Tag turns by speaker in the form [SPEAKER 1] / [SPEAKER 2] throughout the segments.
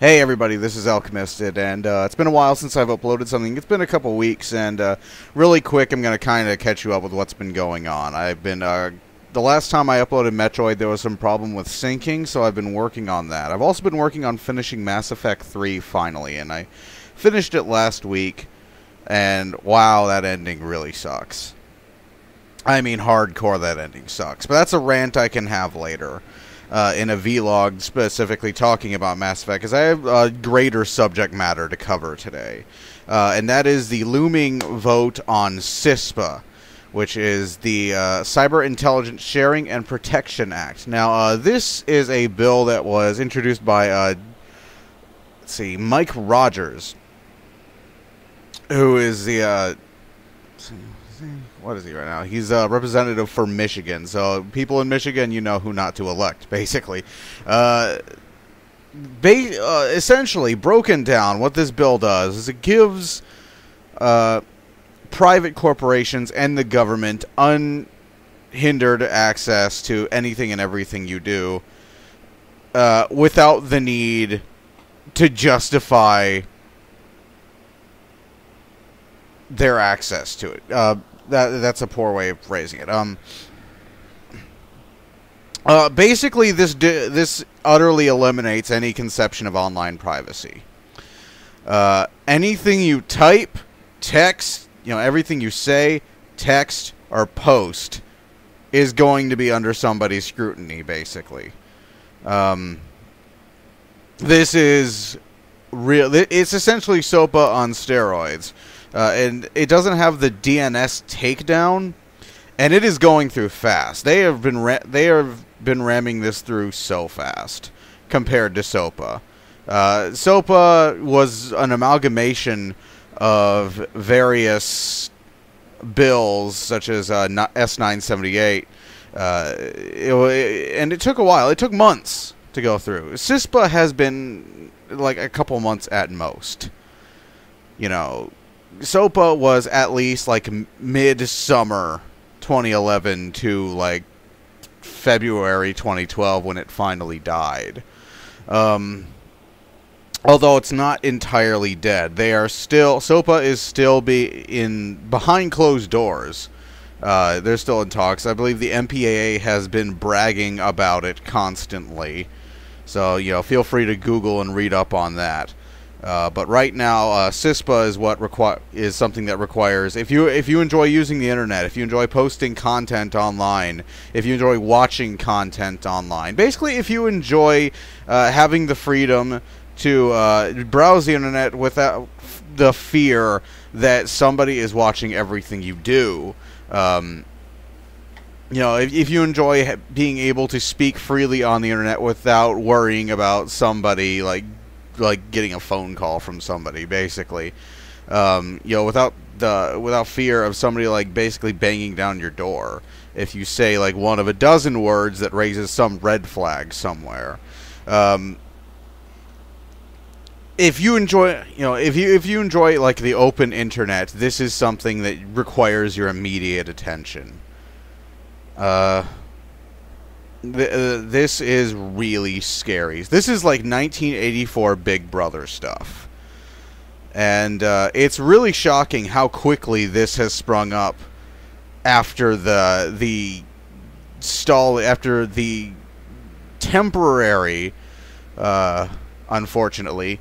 [SPEAKER 1] Hey everybody, this is Alchemisted, and it's been a while since I've uploaded something. It's been a couple weeks, and really quick, I'm going to kind of catch you up with what's been going on. I've been, the last time I uploaded Metroid, there was some problem with syncing, so I've been working on that. I've also been working on finishing Mass Effect 3 finally, and I finished it last week, and wow, that ending really sucks. I mean, hardcore that ending sucks, but that's a rant I can have later. In a vlog specifically talking about Mass Effect, because I have a greater subject matter to cover today. And that is the looming vote on CISPA, which is the Cyber Intelligence Sharing and Protection Act. Now, this is a bill that was introduced by, Mike Rogers, who is the, what is he right now? He's a representative for Michigan. So people in Michigan, you know who not to elect, basically. Essentially, broken down, what this bill does is it gives private corporations and the government unhindered access to anything and everything you do without the need to justify their access to it. That's a poor way of phrasing it. Basically, this utterly eliminates any conception of online privacy. Anything you type, text, everything you say, text, or post is going to be under somebody's scrutiny, basically. This is real. It's essentially SOPA on steroids. And it doesn't have the DNS takedown, and it is going through fast. They have been ramming this through so fast compared to SOPA. SOPA was an amalgamation of various bills, such as S978, and it took a while. It took months to go through. CISPA has been like a couple months at most. SOPA was at least like mid-summer 2011 to like February 2012 when it finally died. Although it's not entirely dead, SOPA is still behind closed doors. They're still in talks. I believe the MPAA has been bragging about it constantly. So, feel free to Google and read up on that. But right now, CISPA is something that requires, if you enjoy using the internet, if you enjoy posting content online, if you enjoy watching content online, basically if you enjoy having the freedom to browse the internet without the fear that somebody is watching everything you do, if you enjoy being able to speak freely on the internet without worrying about somebody like getting a phone call from somebody, basically, without fear of somebody basically banging down your door if you say one of a dozen words that raises some red flag somewhere. If you enjoy, if you enjoy the open internet, this is something that requires your immediate attention. This is really scary. This is like 1984 Big Brother stuff. And it's really shocking how quickly this has sprung up after the temporary, unfortunately,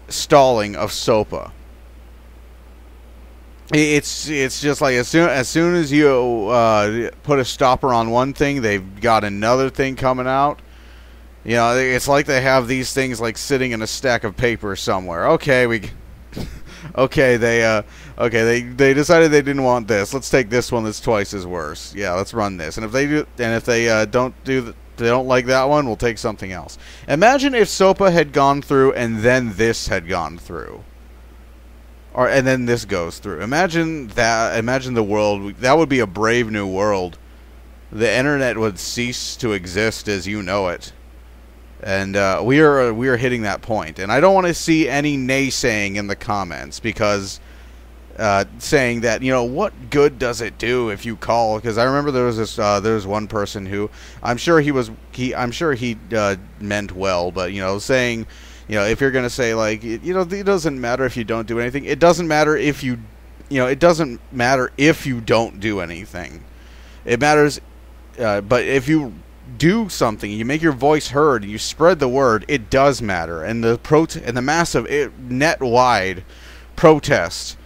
[SPEAKER 1] stalling of SOPA. It's just like as soon as you put a stopper on one thing, they've got another thing coming out. It's like they have these things sitting in a stack of paper somewhere. They decided they didn't want this. Let's take this one that's twice as worse. Yeah, let's run this. And if they don't like that one, we'll take something else. Imagine if SOPA had gone through and then this had gone through. And then this goes through. Imagine that. Imagine the world. That would be a brave new world. The internet would cease to exist as you know it. And we are hitting that point. And I don't want to see any naysaying in the comments because saying that, what good does it do if you call? Because I remember there was one person who I'm sure he meant well, but saying, if you're gonna say like, it doesn't matter if you don't do anything. It doesn't matter if you, it doesn't matter if you don't do anything. It matters, but if you do something, you make your voice heard, and you spread the word, it does matter. And the massive net-wide protest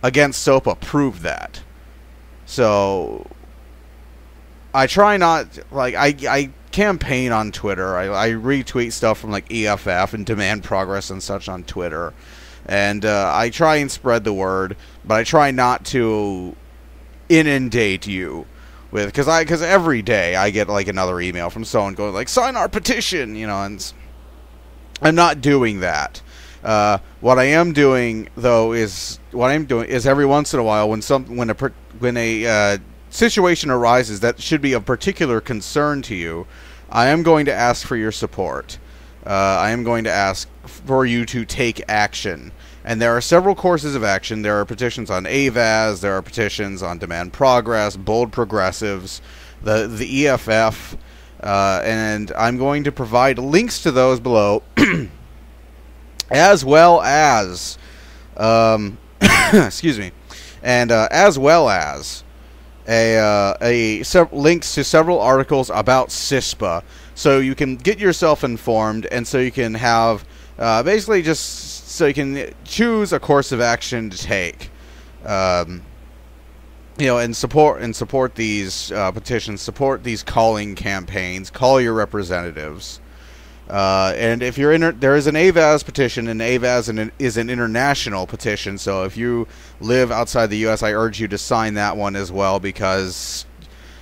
[SPEAKER 1] against SOPA proved that. So I try not, like, I campaign on Twitter. I retweet stuff from like EFF and Demand Progress and such on Twitter, and I try and spread the word, but I try not to inundate you with, because every day I get like another email from someone going like, sign our petition, and I'm not doing that. What I am doing though is every once in a while when a situation arises that should be of particular concern to you, I am going to ask for your support. I am going to ask for you to take action. And there are several courses of action. There are petitions on AVAS, there are petitions on Demand Progress, Bold Progressives, the EFF, and I'm going to provide links to those below, as well as, excuse me, and as well as links to several articles about CISPA, so you can get yourself informed, and so you can have basically just so you can choose a course of action to take, and support these petitions, support these calling campaigns, call your representatives. And if you're there is an AVAS petition, and AVAS is an international petition, so if you live outside the U.S., I urge you to sign that one as well, because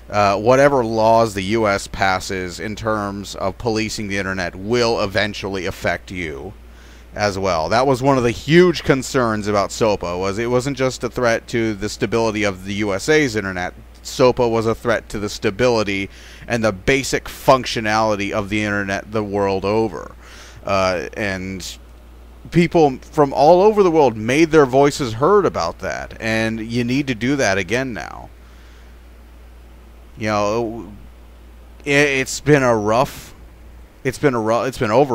[SPEAKER 1] whatever laws the U.S. passes in terms of policing the internet will eventually affect you as well. That was one of the huge concerns about SOPA, was it wasn't just a threat to the stability of the USA's internet. SOPA was a threat to the stability and the basic functionality of the internet the world over. And people from all over the world made their voices heard about that, and you need to do that again now. It's been over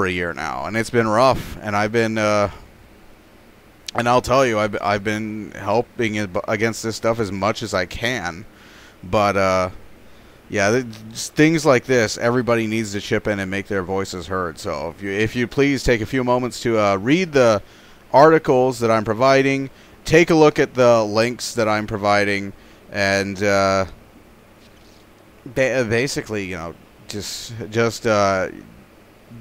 [SPEAKER 1] a year now, and it's been rough, and I've been and I'll tell you, I've been helping against this stuff as much as I can. But yeah, things like this, everybody needs to chip in and make their voices heard. So if you please take a few moments to read the articles that I'm providing, take a look at the links that I'm providing, and basically, just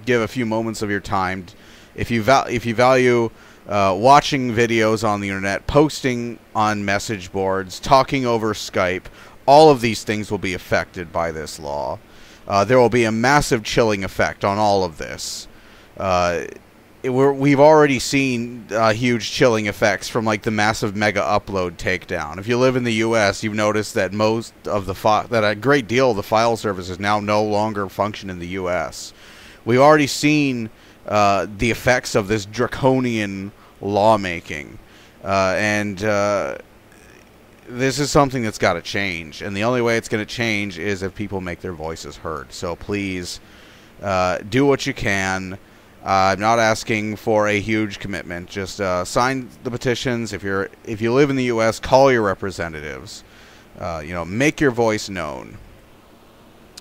[SPEAKER 1] give a few moments of your time. If you value watching videos on the internet, posting on message boards, talking over Skype, all of these things will be affected by this law. There will be a massive chilling effect on all of this. We've already seen huge chilling effects from like the massive mega upload takedown. If you live in the U.S., you've noticed that most of that a great deal of the file services now no longer function in the U.S. We've already seen the effects of this draconian lawmaking, and this is something that's got to change, and the only way it's going to change is if people make their voices heard. So please do what you can. I'm not asking for a huge commitment. Just sign the petitions. If you live in the U.S., call your representatives. Make your voice known.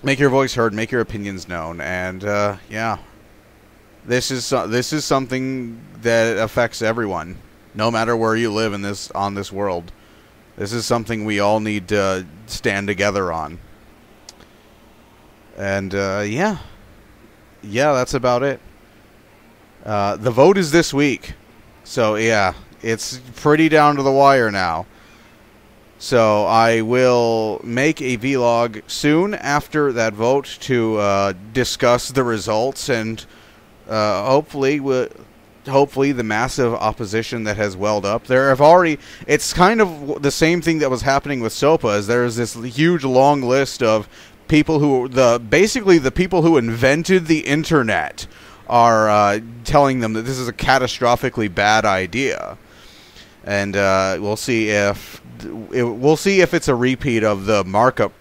[SPEAKER 1] Make your voice heard. Make your opinions known. And yeah, this is something that affects everyone, no matter where you live on this world. This is something we all need to stand together on. And yeah, that's about it. The vote is this week, so yeah, it's pretty down to the wire now. So I will make a vlog soon after that vote to discuss the results, and hopefully the massive opposition that has welled up. It's kind of the same thing that was happening with SOPA, is there's this huge long list of people basically the people who invented the internet are telling them that this is a catastrophically bad idea. and we'll see if it's a repeat of the markup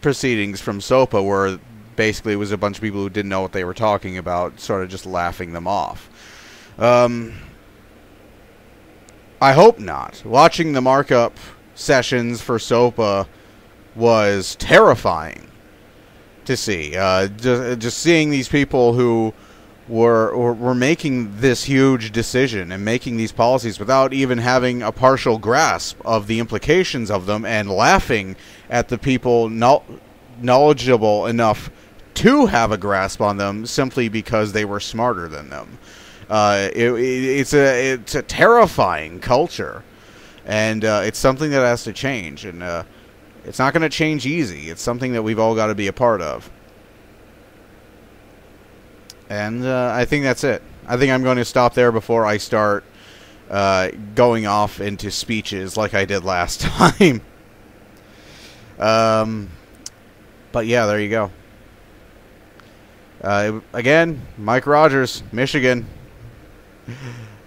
[SPEAKER 1] proceedings from SOPA, where basically it was a bunch of people who didn't know what they were talking about, sort of just laughing them off. I hope not. Watching the markup sessions for SOPA was terrifying to see. Just seeing these people who were making this huge decision and making these policies without even having a partial grasp of the implications of them, and laughing at the people knowledgeable enough to have a grasp on them simply because they were smarter than them. It's a terrifying culture, and it's something that has to change, and it's not going to change easy. It's something that we've all got to be a part of. And I think that's it. I think I'm going to stop there before I start going off into speeches like I did last time. But yeah, there you go. Again, Mike Rogers, Michigan.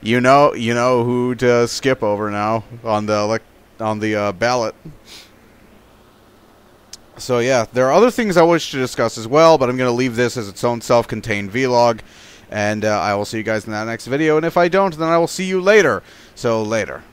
[SPEAKER 1] You know who to skip over now on the ballot. So yeah, there are other things I wish to discuss as well, but I'm going to leave this as its own self-contained vlog, and I will see you guys in that next video, and if I don't, then I will see you later. So later.